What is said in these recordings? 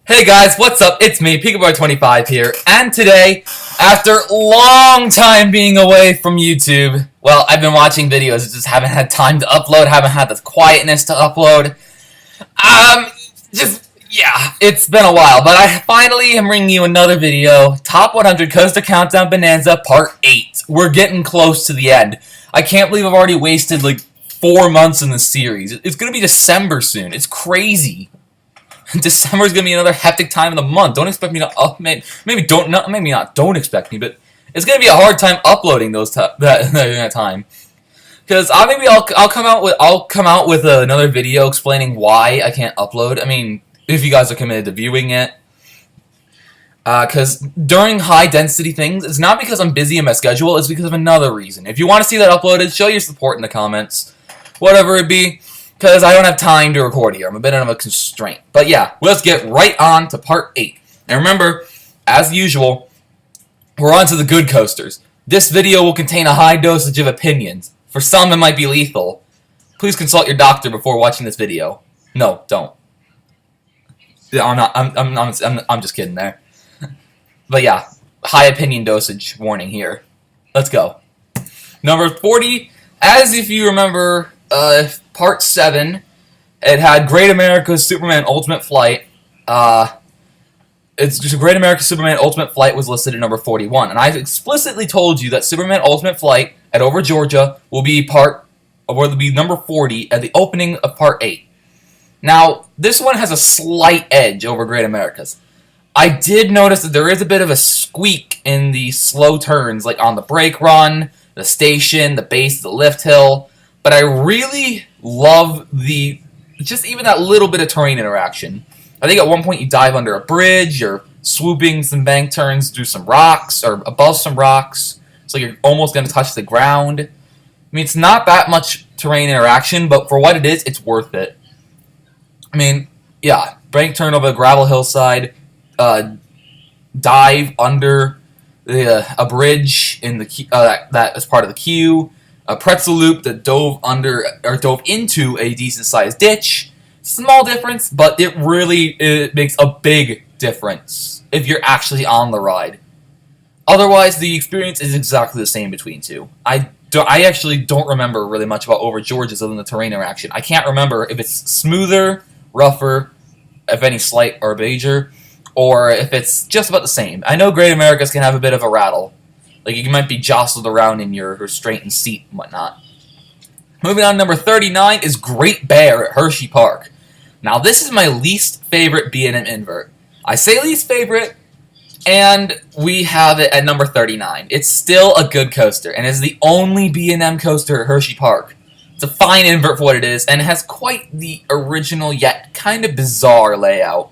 Hey guys, what's up? It's me, PikaBoy25 here, and today, after long time being away from YouTube, well, I've been watching videos, just haven't had time to upload, haven't had the quietness to upload. Yeah, it's been a while, but I finally am bringing you another video, Top 100 Coaster Countdown Bonanza Part 8. We're getting close to the end. I can't believe I've already wasted like 4 months in this series. It's gonna be December soon. It's crazy. December is gonna be another hectic time of the month. Don't expect me to don't expect me, but it's gonna be a hard time uploading that time. Because I'll come out with another video explaining why I can't upload. I mean, if you guys are committed to viewing it. Because during high density things, it's not because I'm busy in my schedule, it's because of another reason. If you want to see that uploaded, show your support in the comments. Whatever it be. Because I don't have time to record here. I'm a bit of a constraint. But yeah, let's get right on to Part 8. And remember, as usual, we're on to the good coasters. This video will contain a high dosage of opinions. For some, it might be lethal. Please consult your doctor before watching this video. No, don't. I'm just kidding there. But yeah, high opinion dosage warning here. Let's go. Number 40, as if you remember, Part 7, it had Great America's Superman Ultimate Flight. It's just Great America's Superman Ultimate Flight was listed at number 41, and I've explicitly told you that Superman Ultimate Flight at Over Georgia will be number 40 at the opening of Part 8. Now, this one has a slight edge over Great America's. I did notice that there is a bit of a squeak in the slow turns, like on the brake run, the station, the base, the lift hill. But I really love just even that little bit of terrain interaction. I think at one point you dive under a bridge, you're swooping some bank turns through some rocks, or above some rocks, so you're almost going to touch the ground. I mean, it's not that much terrain interaction, but for what it is, it's worth it. I mean, yeah, bank turn over a gravel hillside, dive under a bridge in the that is part of the queue. A pretzel loop that dove into a decent-sized ditch. Small difference, but it makes a big difference if you're actually on the ride. Otherwise, the experience is exactly the same between two. I actually don't remember really much about Over Georgia's other than the terrain interaction. I can't remember if it's smoother, rougher, if any slight or major, or if it's just about the same. I know Great America's can have a bit of a rattle. Like, you might be jostled around in your straightened seat and whatnot. Moving on to number 39 is Great Bear at Hershey Park. Now, this is my least favorite B&M invert. I say least favorite, and we have it at number 39. It's still a good coaster, and is the only B&M coaster at Hershey Park. It's a fine invert for what it is, and it has quite the original yet kind of bizarre layout.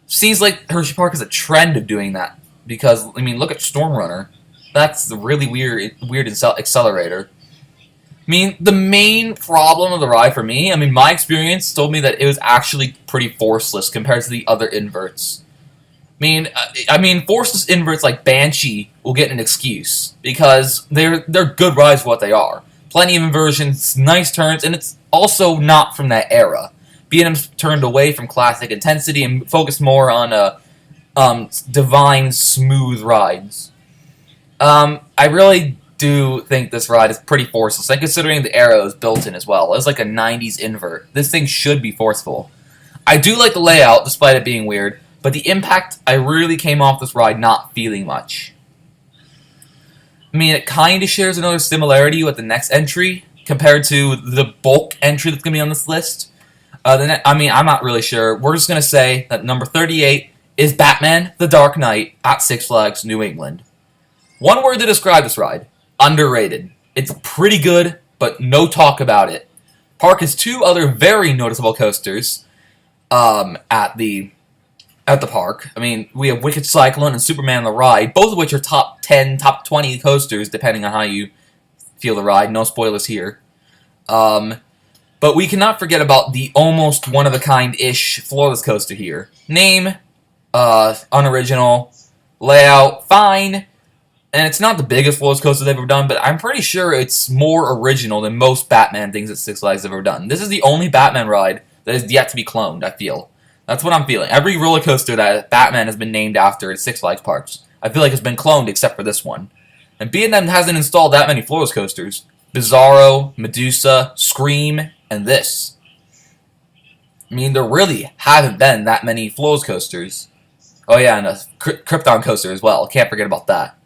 Seems like Hershey Park has a trend of doing that, because, I mean, look at Storm Runner. That's a really weird accelerator. I mean, the main problem of the ride for me, my experience told me that it was actually pretty forceless compared to the other inverts. I mean, forceless inverts like Banshee will get an excuse because they're good rides for what they are. Plenty of inversions, nice turns, and it's also not from that era. B&M's turned away from classic intensity and focused more on divine smooth rides. I really do think this ride is pretty forceful, and considering the arrow is built in as well. It's like a 90s invert. This thing should be forceful. I do like the layout, despite it being weird, but the impact, I really came off this ride not feeling much. I mean, it kind of shares another similarity with the next entry, compared to the bulk entry that's going to be on this list. I'm not really sure. We're just going to say that number 38 is Batman The Dark Knight at Six Flags New England. One word to describe this ride: underrated. It's pretty good, but no talk about it. Park has two other very noticeable coasters at the park. I mean, we have Wicked Cyclone and Superman the Ride, both of which are top 10, top 20 coasters, depending on how you feel the ride. No spoilers here. But we cannot forget about the almost one-of-a-kind-ish floorless coaster here. Name, unoriginal, layout, fine. And it's not the biggest floorless coaster they've ever done, but I'm pretty sure it's more original than most Batman things that Six Flags have ever done. This is the only Batman ride that is yet to be cloned, I feel. That's what I'm feeling. Every roller coaster that Batman has been named after at Six Flags parks, I feel like has been cloned except for this one. And B&M hasn't installed that many floor coasters. Bizarro, Medusa, Scream, and this. I mean, there really haven't been that many floor coasters. Oh yeah, and a Krypton coaster as well. Can't forget about that.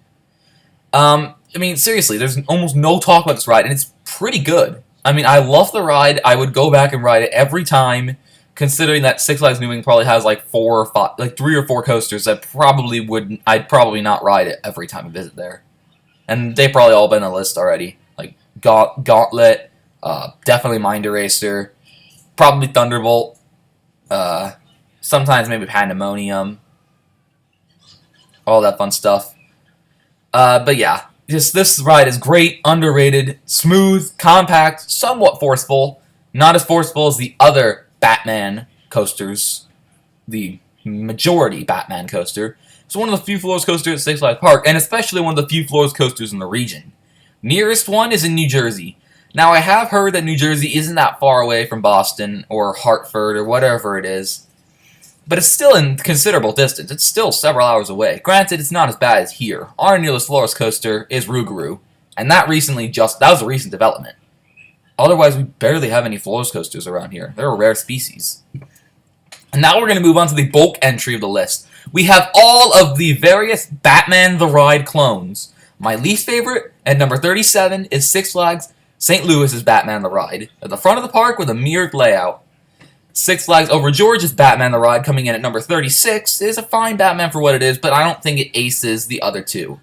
I mean, seriously, there's almost no talk about this ride, and it's pretty good. I mean, I love the ride. I would go back and ride it every time, considering that Six Flags New England probably has like 4 or 5, like 3 or 4 coasters that probably wouldn't. I'd probably not ride it every time I visit there, and they've probably all been on the list already. Like Gauntlet, definitely Mind Eraser, probably Thunderbolt, sometimes maybe Pandemonium, all that fun stuff. But yeah, just this ride is great, underrated, smooth, compact, somewhat forceful. Not as forceful as the other Batman coasters, the majority Batman coaster. It's one of the few floor coasters at Six Flags Park, and especially one of the few floor coasters in the region. Nearest one is in New Jersey. Now, I have heard that New Jersey isn't that far away from Boston or Hartford or whatever it is, but it's still in considerable distance. It's still several hours away. Granted, it's not as bad as here. Our nearest floor coaster is Rougarou, and that was a recent development. Otherwise, we barely have any floor coasters around here. They're a rare species. And now we're going to move on to the bulk entry of the list. We have all of the various Batman the Ride clones. My least favorite, at number 37, is Six Flags St. Louis's Batman the Ride. At the front of the park with a mirrored layout. Six Flags Over George's Batman the Ride, coming in at number 36, is a fine Batman for what it is, but I don't think it aces the other two.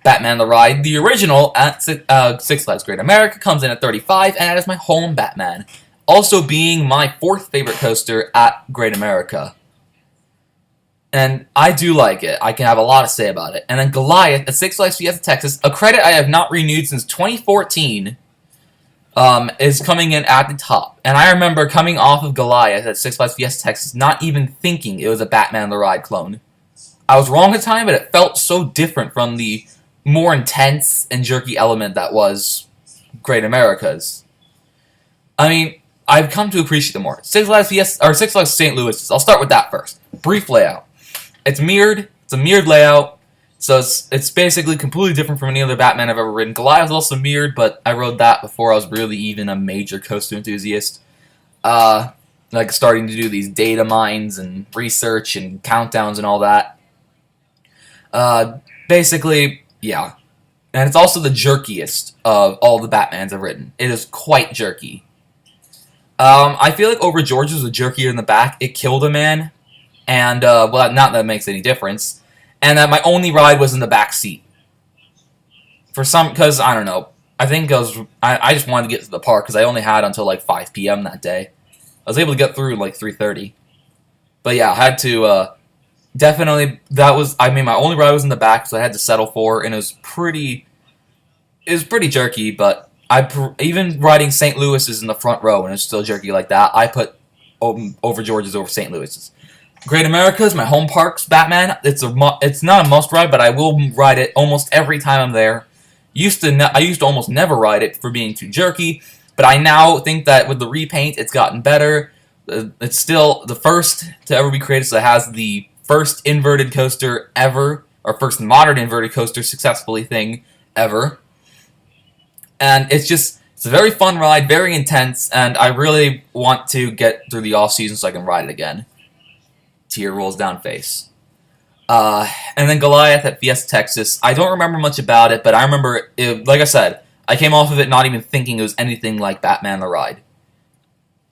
Batman the Ride, the original, at Six Flags Great America, comes in at 35, and that is my home Batman. Also being my 4th favorite coaster at Great America. And I do like it. I can have a lot to say about it. And then Goliath at Six Flags Fiesta Texas, a credit I have not renewed since 2014, is coming in at the top. And I remember coming off of Goliath at Six Flags Fiesta Texas, not even thinking it was a Batman the Ride clone. I was wrong at the time, but it felt so different from the more intense and jerky element that was Great America's. I mean, I've come to appreciate them more. Six Flags St. Louis. I'll start with that first. Brief layout. It's mirrored. It's a mirrored layout. So it's basically completely different from any other Batman I've ever ridden. Goliath is also mirrored, but I rode that before I was really even a major coaster enthusiast. Like starting to do these data mines and research and countdowns and all that. Basically, yeah. And it's also the jerkiest of all the Batmans I've ridden. It is quite jerky. I feel like Over George was a jerkier in the back. It killed a man. And, well, not that it makes any difference. And that my only ride was in the back seat. Because, I don't know. I think I just wanted to get to the park because I only had until like 5 p.m. that day. I was able to get through like 3:30. But yeah, I had to, definitely, my only ride was in the back, so I had to settle for, and it was pretty jerky, but even riding St. Louis's in the front row, and it's still jerky like that, I put Over George's over St. Louis's. Great America is my home park's Batman. It's not a must ride, but I will ride it almost every time I'm there. I used to almost never ride it for being too jerky, but I now think that with the repaint, it's gotten better. It's still the first to ever be created, so it has the first inverted coaster ever, or first modern inverted coaster successfully thing ever. And it's a very fun ride, very intense, and I really want to get through the off-season so I can ride it again. Tear rolls down face. And then Goliath at Fiesta Texas. I don't remember much about it, but I remember, like I said, I came off of it not even thinking it was anything like Batman the Ride.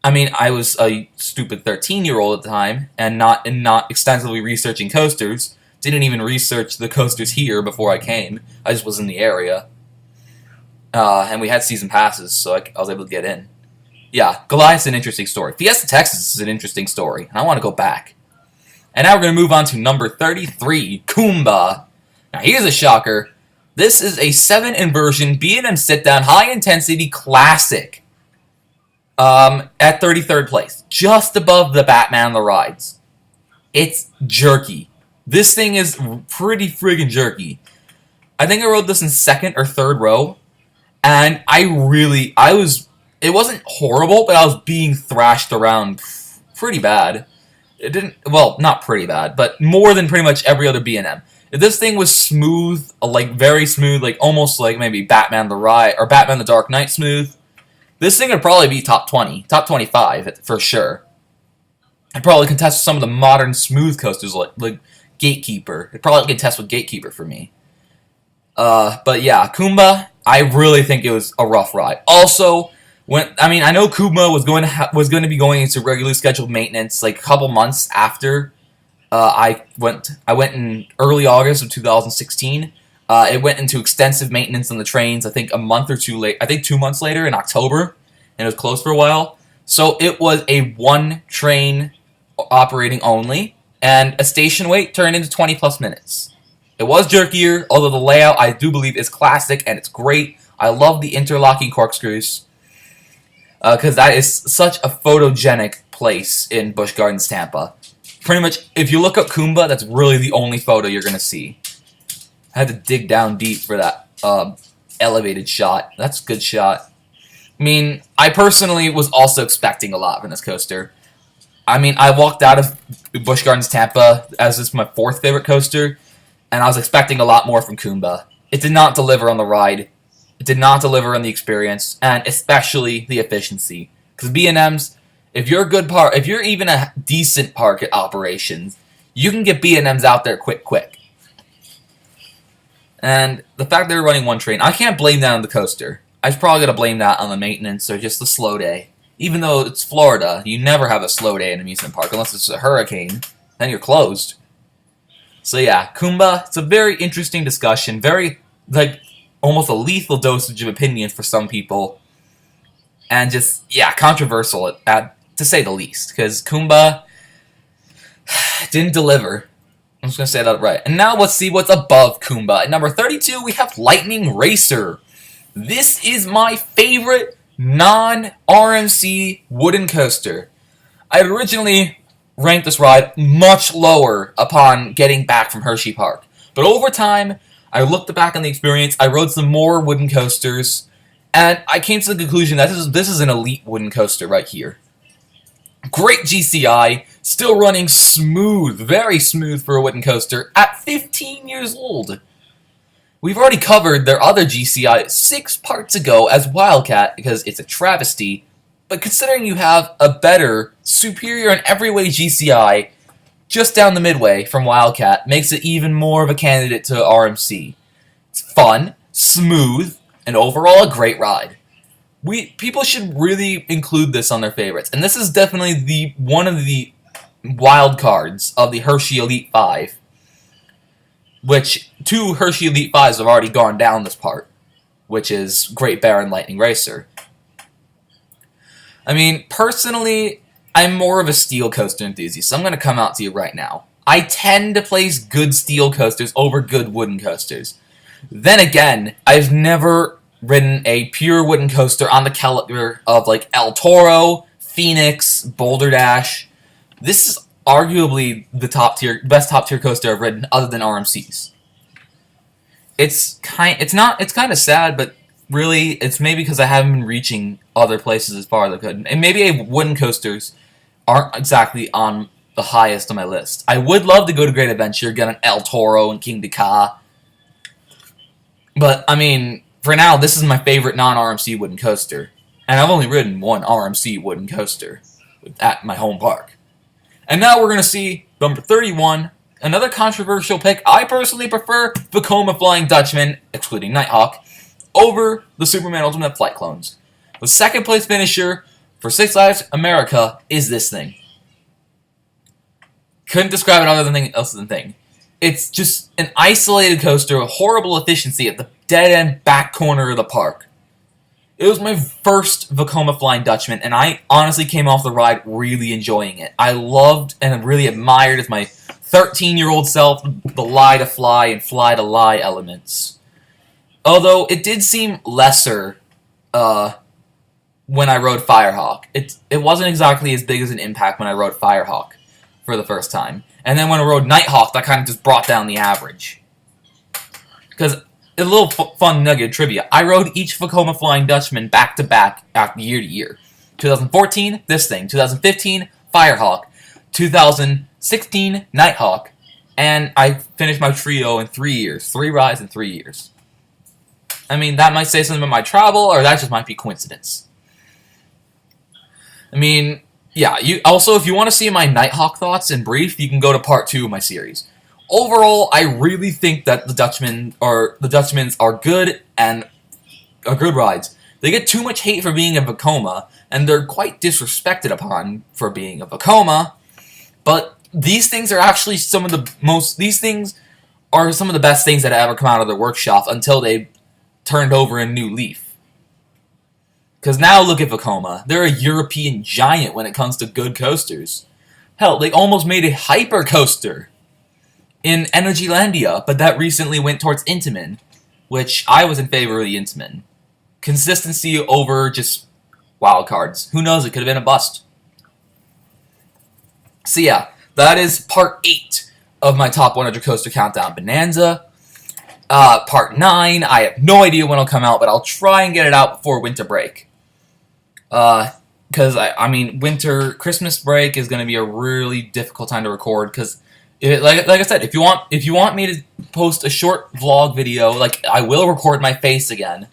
I mean, I was a stupid 13-year-old at the time, and not extensively researching coasters. Didn't even research the coasters here before I came. I just was in the area. And we had season passes, so I was able to get in. Yeah, Goliath's an interesting story. Fiesta Texas is an interesting story, and I want to go back. And now we're going to move on to number 33, Kumba. Now, here's a shocker. This is a 7 inversion B&M sit-down high-intensity classic at 33rd place, just above the Batman the Rides. It's jerky. This thing is pretty friggin' jerky. I think I rode this in 2nd or 3rd row, and it wasn't horrible, but I was being thrashed around pretty bad. It didn't, well, not pretty bad, but more than pretty much every other B&M. If this thing was smooth, like very smooth, like almost like maybe Batman the Ride or Batman the Dark Knight smooth, this thing would probably be top 20, top 25 for sure. I'd probably contest with some of the modern smooth coasters like Gatekeeper. It'd probably contest with Gatekeeper for me. But yeah, Kumba, I really think it was a rough ride. Also, I know Kumba was going to be going into regularly scheduled maintenance like a couple months after I went in early August of 2016. It went into extensive maintenance on the trains. I think a month or two late. I think 2 months later in October, and it was closed for a while. So it was a one train operating only, and a station wait turned into 20 plus minutes. It was jerkier, although the layout I do believe is classic and it's great. I love the interlocking corkscrews because that is such a photogenic place in Busch Gardens, Tampa. Pretty much, if you look up Kumba, that's really the only photo you're going to see. I had to dig down deep for that elevated shot. That's a good shot. I mean, I personally was also expecting a lot from this coaster. I mean, I walked out of Busch Gardens, Tampa as this is my fourth favorite coaster, and I was expecting a lot more from Kumba. It did not deliver on the ride. It did not deliver on the experience, and especially the efficiency. Because B&Ms, if you're a good park, if you're even a decent park at operations, you can get B&Ms out there quick. And the fact they're running one train, I can't blame that on the coaster. I was probably going to blame that on the maintenance or just the slow day. Even though it's Florida, you never have a slow day in an amusement park unless it's a hurricane. Then you're closed. So yeah, Kumba, it's a very interesting discussion. Very, like, almost a lethal dosage of opinions for some people. And just, yeah, controversial to say the least. Because Kumba didn't deliver. I'm just going to say that right. And now let's see what's above Kumba. At number 32, we have Lightning Racer. This is my favorite non-RMC wooden coaster. I originally ranked this ride much lower upon getting back from Hershey Park. But over time, I looked back on the experience, I rode some more wooden coasters, and I came to the conclusion that this is an elite wooden coaster right here. Great GCI, still running smooth, very smooth for a wooden coaster at 15 years old. We've already covered their other GCI 6 parts ago as Wildcat because it's a travesty, but considering you have a better, superior in every way GCI just down the midway from Wildcat makes it even more of a candidate to RMC. It's fun, smooth, and overall a great ride. People should really include this on their favorites, and this is definitely one of the wild cards of the Hershey Elite 5. Which 2 Hershey Elite 5s have already gone down this part, which is Great Bear and Lightning Racer. I mean, personally, I'm more of a steel coaster enthusiast, so I'm going to come out to you right now. I tend to place good steel coasters over good wooden coasters. Then again, I've never ridden a pure wooden coaster on the caliber of like El Toro, Phoenix, Boulder Dash. This is arguably the best top tier coaster I've ridden, other than RMC's. It's kind of sad, but really, it's maybe because I haven't been reaching other places as far as I could, and maybe wooden coasters aren't exactly on the highest on my list. I would love to go to Great Adventure, get an El Toro and King Ka, but I mean, for now, this is my favorite non-RMC wooden coaster, and I've only ridden one RMC wooden coaster at my home park. And now we're going to see number 31, another controversial pick. I personally prefer Vekoma Flying Dutchman, excluding Nighthawk, over the Superman Ultimate Flight Clones. The second place finisher for Six Flags America is this thing. Couldn't describe it other than thing. It's just an isolated coaster with horrible efficiency at the dead-end back corner of the park. It was my first Vekoma Flying Dutchman, and I honestly came off the ride really enjoying it. I loved and really admired as my 13-year-old self the lie to fly and fly to lie elements. Although it did seem lesser when I rode Firehawk. It wasn't exactly as big as an impact when I rode Firehawk for the first time. And then when I rode Nighthawk, that kind of just brought down the average. Because a little fun nugget of trivia. I rode each Vekoma Flying Dutchman back-to-back year to year. 2014, this thing. 2015, Firehawk. 2016 Nighthawk, and I finished my trio in 3 years. 3 rides in 3 years. I mean, that might say something about my travel, or that just might be coincidence. I mean, yeah, also, if you want to see my Nighthawk thoughts in brief, you can go to part 2 of my series. Overall, I really think that the Dutchmans are good and are good rides. They get too much hate for being a Vekoma, and they're quite disrespected upon for being a Vekoma. But these things are actually some of the best things that have ever come out of their workshop until they turned over a new leaf. Because now look at Vekoma. They're a European giant when it comes to good coasters. Hell, they almost made a hyper coaster in Energylandia, but that recently went towards Intamin, which I was in favor of the Intamin. Consistency over just wild cards. Who knows, it could have been a bust. So yeah, that is part 8 of my top 100 coaster countdown. Bonanza. Part 9, I have no idea when it'll come out, but I'll try and get it out before winter break. Because, I mean, Christmas break is going to be a really difficult time to record, because, like I said, if you want me to post a short vlog video, like, I will record my face again.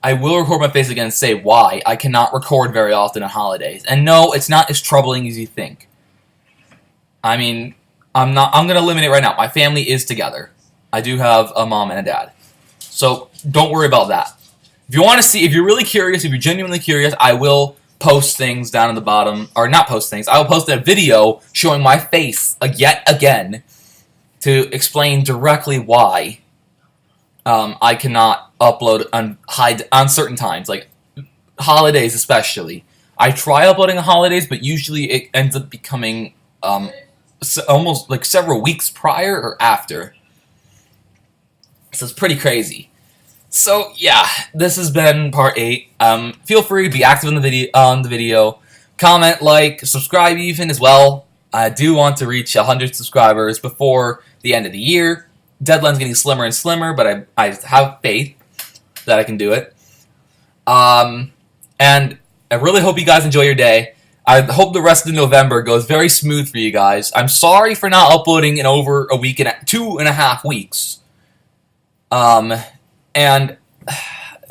I will record my face again and say why I cannot record very often on holidays. And no, it's not as troubling as you think. I mean, I'm going to eliminate right now. My family is together. I do have a mom and a dad. So, don't worry about that. If you want to see, if you're really curious, if you're genuinely curious, I will post things down at the bottom. Or not post things. I will post a video showing my face yet again to explain directly why I cannot upload on certain times, like holidays especially. I try uploading on holidays, but usually it ends up becoming almost like several weeks prior or after. So it's pretty crazy. So yeah, this has been part 8. Feel free to be active in the video, comment, like, subscribe even as well. I do want to reach 100 subscribers before the end of the year. Deadline's getting slimmer and slimmer, but I have faith that I can do it. And I really hope you guys enjoy your day. I hope the rest of November goes very smooth for you guys. I'm sorry for not uploading in over a week and 2.5 weeks. And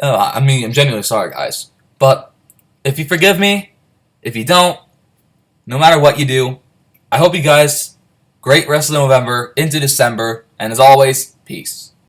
I mean, I'm genuinely sorry, guys. But if you forgive me, if you don't, no matter what you do, I hope you guys great rest of November into December, and as always, peace.